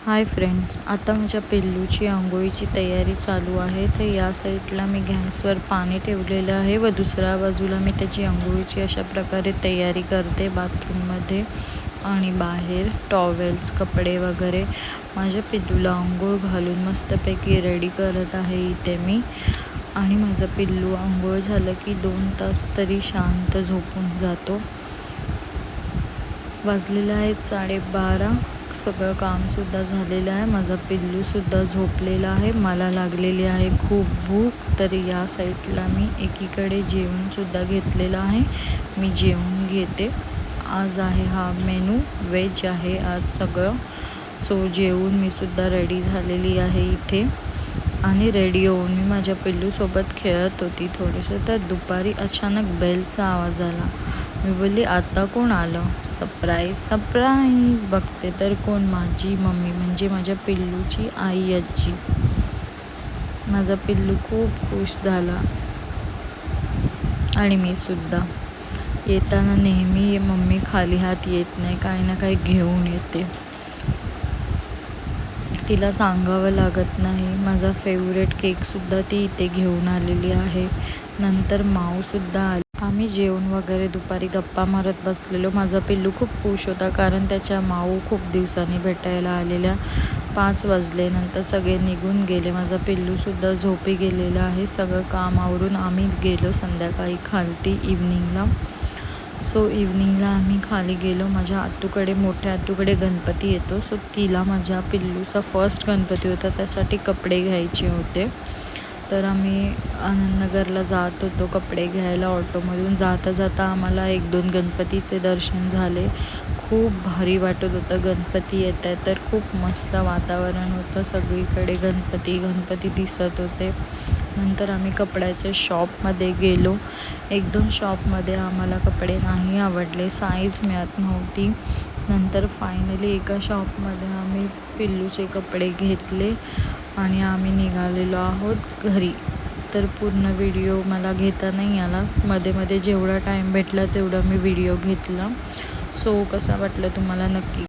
Hi friends, आता माझ्या पिल्लूची अंघोळीची तयारी चालू आहे. तर या साईडला मी गॅसवर पाणी ठेवलेलं आहे व दुसऱ्या बाजूला मी त्याची अंघोळीची अशा प्रकारे तयारी करते बाथरूममध्ये आणि बाहेर टॉवेल्स, कपडे वगैरे माझ्या पिल्लूला अंघोळ घालून मस्तपैकी रेडी करत आहे इथे मी. आणि माझा पिल्लू अंघोळ झालं की 2 तास तरी शांत झोपून जातो. वाजलेलं आहे 12:30. सगळं कामसुद्धा झालेलं आहे. माझा पिल्लूसुद्धा झोपलेला आहे. मला लागलेली आहे खूप भूक. तर या साईडला मी एकीकडे जेवणसुद्धा घेतलेलं आहे. मी जेवून घेते. आज आहे हा मेनू व्हेज आहे आज सगळं. सो जेवून मी सुद्धा रेडी झालेली आहे इथे. आणि रेडी होऊन मी माझ्या पिल्लूसोबत खेळत होती थोडंसं. तर दुपारी अचानक बेलचा आवाज आला. मी बोलली आता कोण आलं? सरप्राईज बघते तर कोण? माझी मम्मी, म्हणजे माझ्या पिल्लूची आई, आजी. माझा पिल्लू खूप खुश झाला आणि मी सुद्धा. येताना नेहमी मम्मी खाली हात येत नाही, काही ना काही घेऊन येते. तिला सांगावं लागत नाही. माझा फेवरेट केकसुद्धा ती इथे घेऊन आलेली आहे. नंतर माऊसुद्धा आली. आम्ही जेवण वगैरे दुपारी गप्पा मारत बसलेलो. माझा पिल्लू खूप खुश होता कारण त्याच्या माऊ खूप दिवसांनी भेटायला आलेल्या. 5 वाजले. नंतर सगळे निघून गेले. माझा पिल्लूसुद्धा झोपी गेलेला आहे. सगळं काम आवरून आम्ही गेलो संध्याकाळी खालती इव्हनिंगला. सो इव्हनिंगला आम्ही खाली गेलो. माझ्या आत्तूकडे, मोठ्या आत्तूकडे गणपती येतो. सो तिला माझ्या पिल्लूचा फर्स्ट गणपती होता, त्यासाठी कपडे घ्यायचे होते. तर आम्ही आनंदनगरला जात होतो कपडे घ्यायला ऑटोमधून. जाता जाता आम्हाला 1-2 गणपतीचे दर्शन झाले. खूप भारी वाटत होतं. गणपती येत आहे तर खूप मस्त वातावरण होतं. सगळीकडे गणपती दिसत होते. नंतर आम्ही कपड्याच्या शॉपमध्ये गेलो. 1-2 शॉपमध्ये आम्हाला कपडे नाही आवडले, साईज मिळत नव्हती. नंतर फायनली एका शॉपमध्ये आम्ही पिल्लूचे कपडे घेतले आणि आम्ही निघालेलो आहोत घरी. तर पूर्ण व्हिडिओ मला घेता नाही आला. मध्ये जेवढा टाईम भेटला तेवढा मी व्हिडिओ घेतला. सो कसा वाटला तुम्हाला नक्की